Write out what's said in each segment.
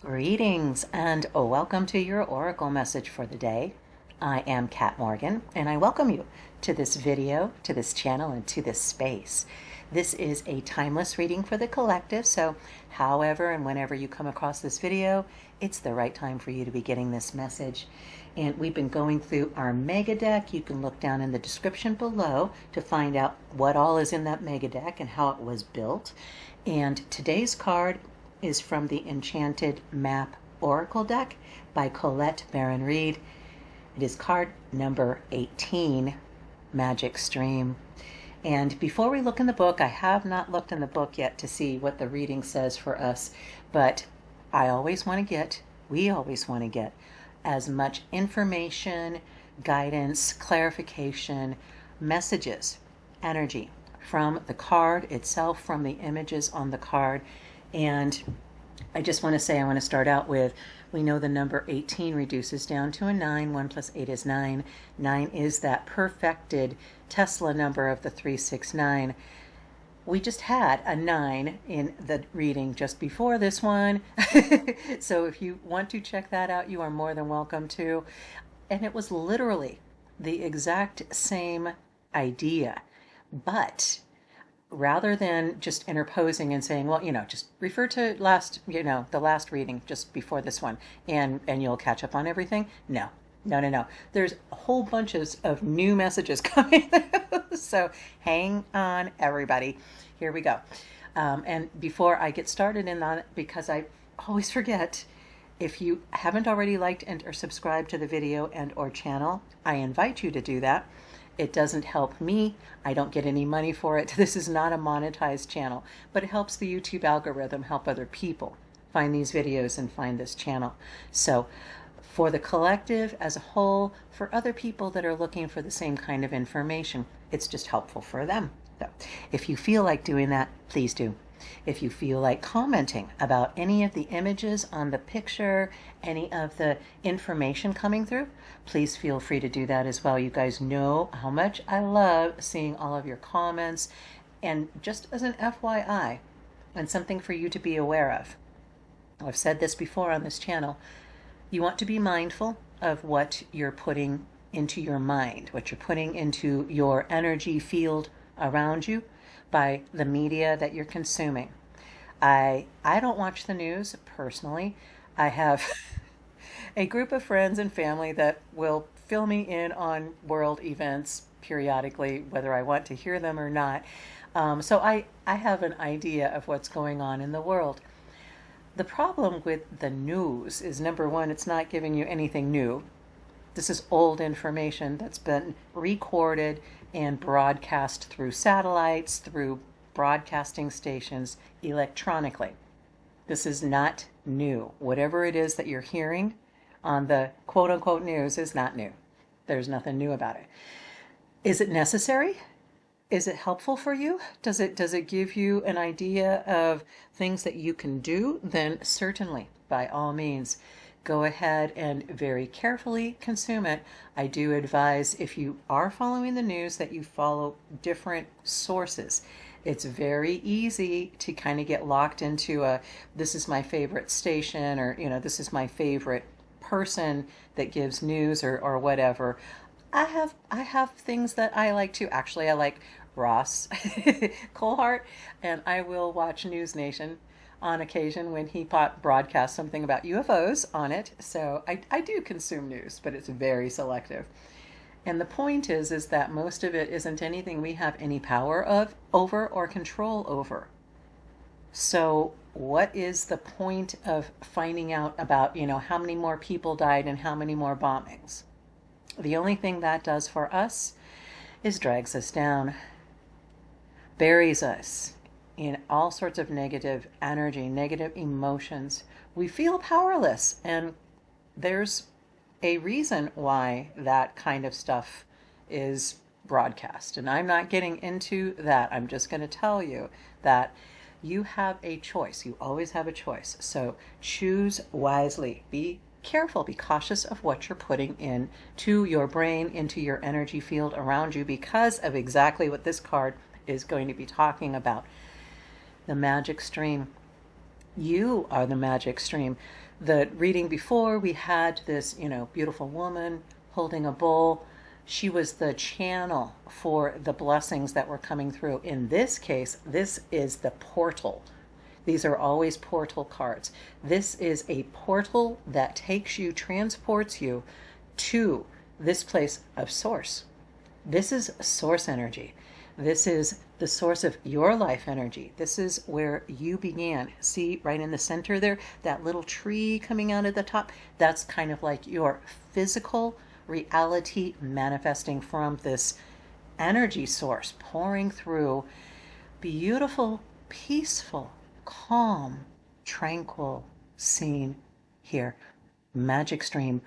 Greetings and welcome to your Oracle message for the day. I am Kat Morgan and I welcome you to this video, to this channel, and to this space. This is a timeless reading for the collective, so however and whenever you come across this video, it's the right time for you to be getting this message. And we've been going through our mega deck. You can look down in the description below to find out what all is in that mega deck and how it was built. And today's card is from the Enchanted Map Oracle deck by Colette Baron-Reid. It is card number 18, Magic Stream. And before we look in the book, I have not looked in the book yet to see what the reading says for us, but we always want to get as much information, guidance, clarification, messages, energy from the card itself, from the images on the card. And I just want to say, I want to start out with, we know the number 18 reduces down to a 9. 1 plus 8 is 9. 9 is that perfected Tesla number of the 369. We just had a 9 in the reading just before this one. So if you want to check that out, you are more than welcome to. And it was literally the exact same idea, but rather than just interposing and saying, well, just refer to the last reading just before this one and you'll catch up on everything. No. There's a whole bunch of new messages coming. So hang on, everybody. Here we go. And before I get started in on it, because I always forget, if you haven't already liked and or subscribed to the video and or channel, I invite you to do that. It doesn't help me. I don't get any money for it. This is not a monetized channel, but it helps the YouTube algorithm help other people find these videos and find this channel. So for the collective as a whole, for other people that are looking for the same kind of information, it's just helpful for them. So if you feel like doing that, please do. If you feel like commenting about any of the images on the picture, any of the information coming through, please feel free to do that as well. You guys know how much I love seeing all of your comments. And just as an FYI, and something for you to be aware of, I've said this before on this channel, you want to be mindful of what you're putting into your mind, what you're putting into your energy field around you by the media that you're consuming. I don't watch the news personally. I have a group of friends and family that will fill me in on world events periodically, whether I want to hear them or not. So I have an idea of what's going on in the world. The problem with the news is, number one, it's not giving you anything new. This is old information that's been recorded and broadcast through satellites, through broadcasting stations, electronically. This is not new. Whatever it is that you're hearing on the quote-unquote news is not new. There's nothing new about it. Is it necessary? Is it helpful for you? Does it give you an idea of things that you can do? Then certainly, by all means, go ahead and very carefully consume it. I do advise, if you are following the news, that you follow different sources. It's very easy to kind of get locked into this is my favorite station, or this is my favorite person that gives news, or whatever. I have things that I like too. Actually, I like Ross Colehart, and I will watch News Nation on occasion when he broadcasts something about UFOs on it. So I do consume news, but it's very selective. And the point is that most of it isn't anything we have any power over or control over. So what is the point of finding out about, how many more people died and how many more bombings? The only thing that does for us is drags us down, buries us in all sorts of negative energy, negative emotions. We feel powerless, and there's a reason why that kind of stuff is broadcast. And I'm not getting into that. I'm just going to tell you that you have a choice. You always have a choice. So choose wisely. Be careful, be cautious of what you're putting into your brain, into your energy field around you, because of exactly what this card is going to be talking about. The magic stream. You are the magic stream. The reading before, we had this, beautiful woman holding a bowl. She was the channel for the blessings that were coming through. In this case, this is the portal. These are always portal cards. This is a portal that takes you, transports you to this place of source. This is source energy. This is the source of your life energy. This is where you began. See right in the center there, that little tree coming out at the top? That's kind of like your physical reality manifesting from this energy source, pouring through beautiful, peaceful, calm, tranquil scene here. Magic stream.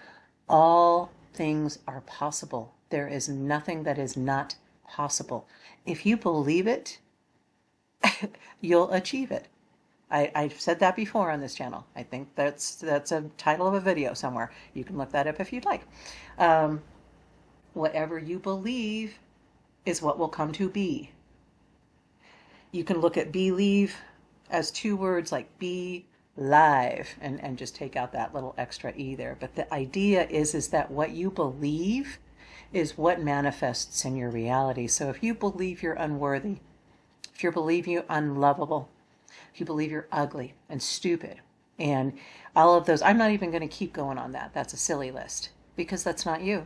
All things are possible. There is nothing that is not possible. If you believe it, you'll achieve it. I've said that before on this channel. I think that's a title of a video somewhere. You can look that up if you'd like. Whatever you believe is what will come to be. You can look at believe as two words like be live and just take out that little extra E there. But the idea is that what you believe is what manifests in your reality. So if you believe you're unworthy, if you believe you're unlovable, if you believe you're ugly and stupid and all of those, I'm not even going to keep going on that. That's a silly list because that's not you.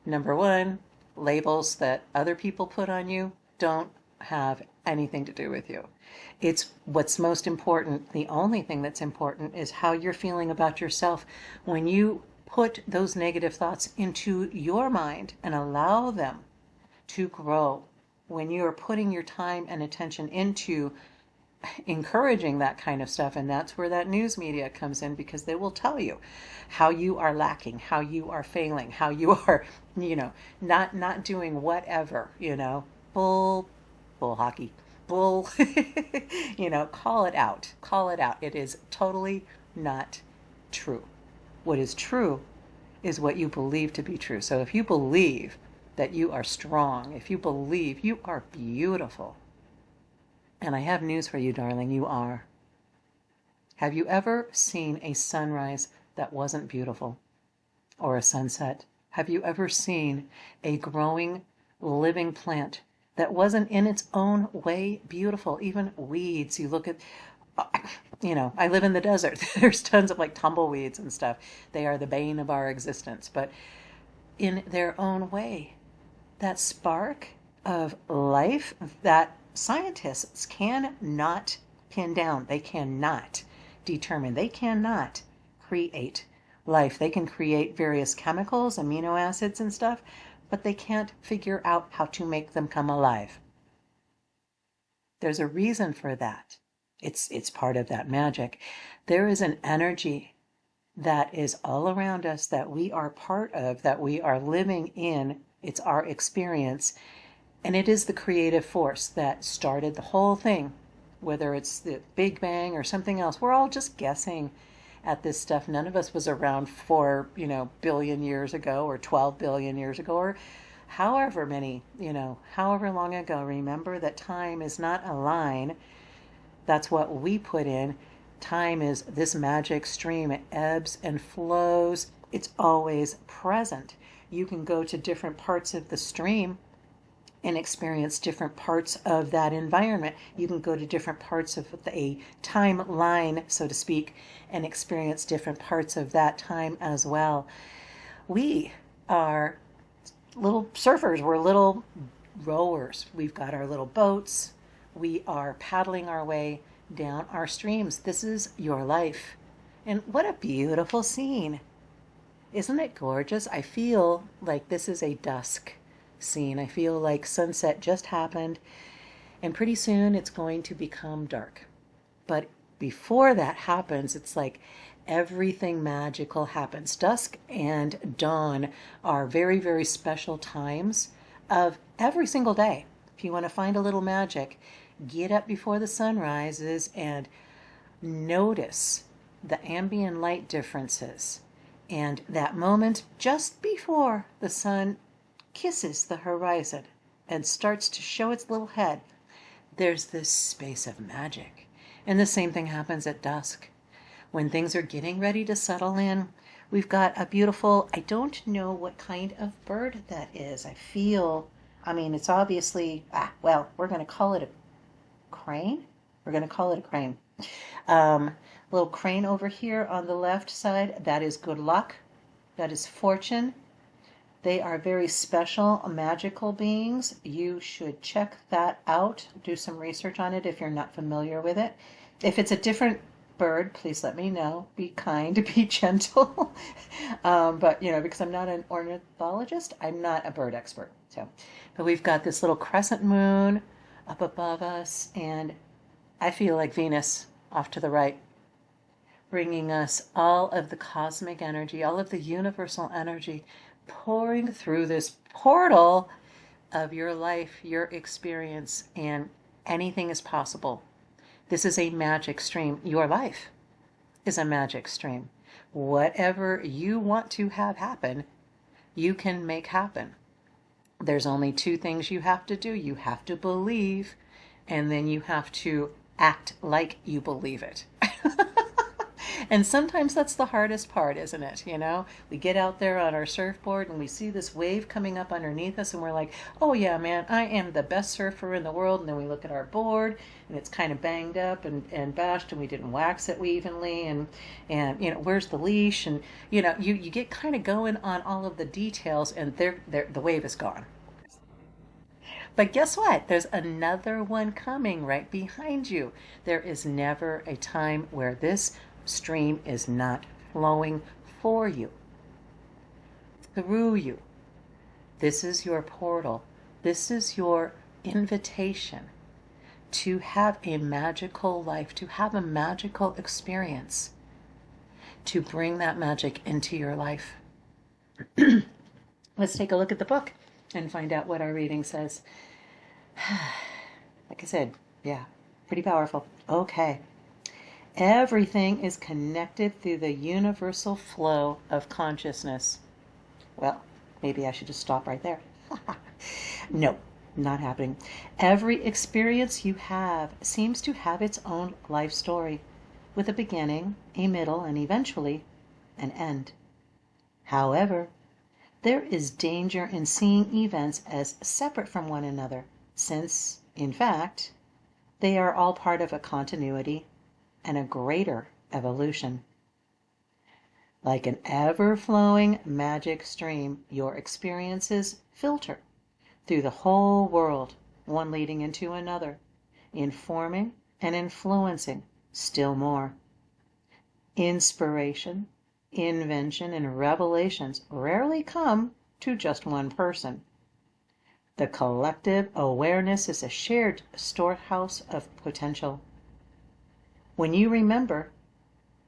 Number one, labels that other people put on you don't have anything to do with you. It's what's most important. The only thing that's important is how you're feeling about yourself when you put those negative thoughts into your mind and allow them to grow. When you're putting your time and attention into encouraging that kind of stuff, and that's where that news media comes in, because they will tell you how you are lacking, how you are failing, how you are, not doing whatever, bull hockey, bull, call it out, call it out. It is totally not true. What is true is what you believe to be true. So if you believe that you are strong, if you believe you are beautiful, and I have news for you, darling, you are. Have you ever seen a sunrise that wasn't beautiful? Or a sunset? Have you ever seen a growing, living plant that wasn't in its own way beautiful? Even weeds, you look at, I live in the desert. There's tons of like tumbleweeds and stuff. They are the bane of our existence. But in their own way, that spark of life that scientists cannot pin down, they cannot determine, they cannot create life. They can create various chemicals, amino acids and stuff, but they can't figure out how to make them come alive. There's a reason for that. It's part of that magic. There is an energy that is all around us that we are part of, that we are living in. It's our experience. And it is the creative force that started the whole thing, whether it's the Big Bang or something else. We're all just guessing at this stuff. None of us was around 4, billion years ago or 12 billion years ago or however many, however long ago. Remember that time is not a line. That's what we put in. Time is this magic stream. It ebbs and flows. It's always present. You can go to different parts of the stream and experience different parts of that environment. You can go to different parts of a timeline, so to speak, and experience different parts of that time as well. We are little surfers. We're little rowers. We've got our little boats. We are paddling our way down our streams. This is your life. And what a beautiful scene. Isn't it gorgeous? I feel like this is a dusk scene. I feel like sunset just happened, and pretty soon it's going to become dark. But before that happens, it's like everything magical happens. Dusk and dawn are very, very special times of every single day. If you want to find a little magic, get up before the sun rises and notice the ambient light differences. And that moment just before the sun kisses the horizon and starts to show its little head, there's this space of magic. And the same thing happens at dusk. when things are getting ready to settle in. We've got a beautiful, I don't know what kind of bird that is. I mean, it's obviously, well, we're going to call it a crane. We're going to call it a crane. Little crane over here on the left side, that is good luck. That is fortune. They are very special, magical beings. You should check that out. Do some research on it if you're not familiar with it. If it's a different bird, please let me know. Be kind, be gentle. But, because I'm not an ornithologist, I'm not a bird expert. But we've got this little crescent moon up above us, and I feel like Venus off to the right, bringing us all of the cosmic energy, all of the universal energy pouring through this portal of your life, your experience, and anything is possible. This is a magic stream. Your life is a magic stream. Whatever you want to have happen, you can make happen. There's only two things you have to do. You have to believe, and then you have to act like you believe it. And sometimes that's the hardest part, isn't it? We get out there on our surfboard and we see this wave coming up underneath us and we're like, oh yeah, man, I am the best surfer in the world. And then we look at our board and it's kind of banged up and bashed and we didn't wax it evenly. And where's the leash? And, you get kind of going on all of the details and the wave is gone. But guess what? There's another one coming right behind you. There is never a time where this stream is not flowing for you, through you. This is your portal. This is your invitation to have a magical life, to have a magical experience, to bring that magic into your life. Let's take a look at the book and find out what our reading says. Like I said, yeah, pretty powerful. Okay. Everything is connected through the universal flow of consciousness. Well, maybe I should just stop right there. No, not happening. Every experience you have seems to have its own life story, with a beginning, a middle, and eventually an end. However, there is danger in seeing events as separate from one another, since, in fact, they are all part of a continuity and a greater evolution. Like an ever-flowing magic stream, your experiences filter through the whole world, one leading into another, informing and influencing still more. Inspiration, invention, and revelations rarely come to just one person. The collective awareness is a shared storehouse of potential. When you remember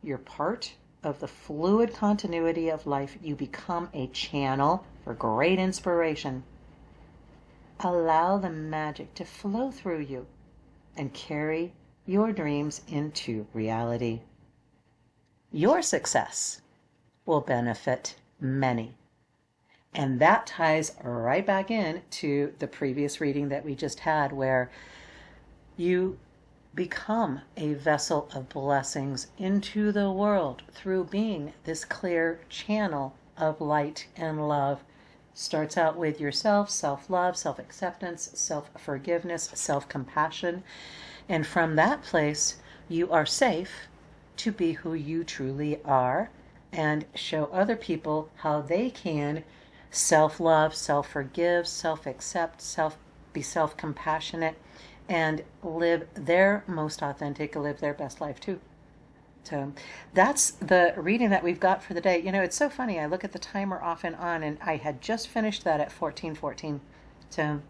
you're part of the fluid continuity of life, you become a channel for great inspiration. Allow the magic to flow through you and carry your dreams into reality. Your success will benefit many. And that ties right back in to the previous reading that we just had, where you become a vessel of blessings into the world through being this clear channel of light and love. Starts out with yourself, self-love, self-acceptance, self-forgiveness, self-compassion. And from that place, you are safe to be who you truly are and show other people how they can self-love, self-forgive, self-accept, be self-compassionate, and live their most authentic, live their best life too. So that's the reading that we've got for the day. It's so funny. I look at the timer off and on, and I had just finished that at 14:14. So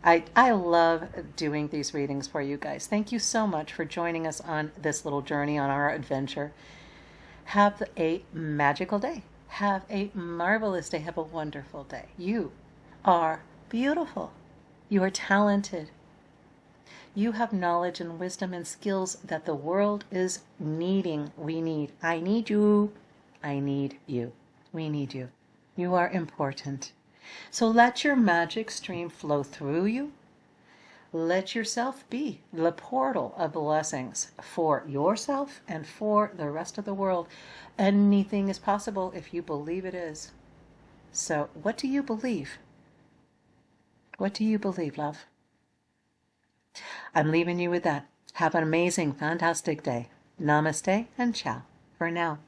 I love doing these readings for you guys. Thank you so much for joining us on this little journey, on our adventure. Have a magical day. Have a marvelous day. Have a wonderful day. You are beautiful. You are talented. You have knowledge and wisdom and skills that the world is needing. We need. I need you. I need you. We need you. You are important. So let your magic stream flow through you. Let yourself be the portal of blessings for yourself and for the rest of the world. Anything is possible if you believe it is. So, what do you believe? What do you believe, love? I'm leaving you with that. Have an amazing, fantastic day. Namaste and ciao for now.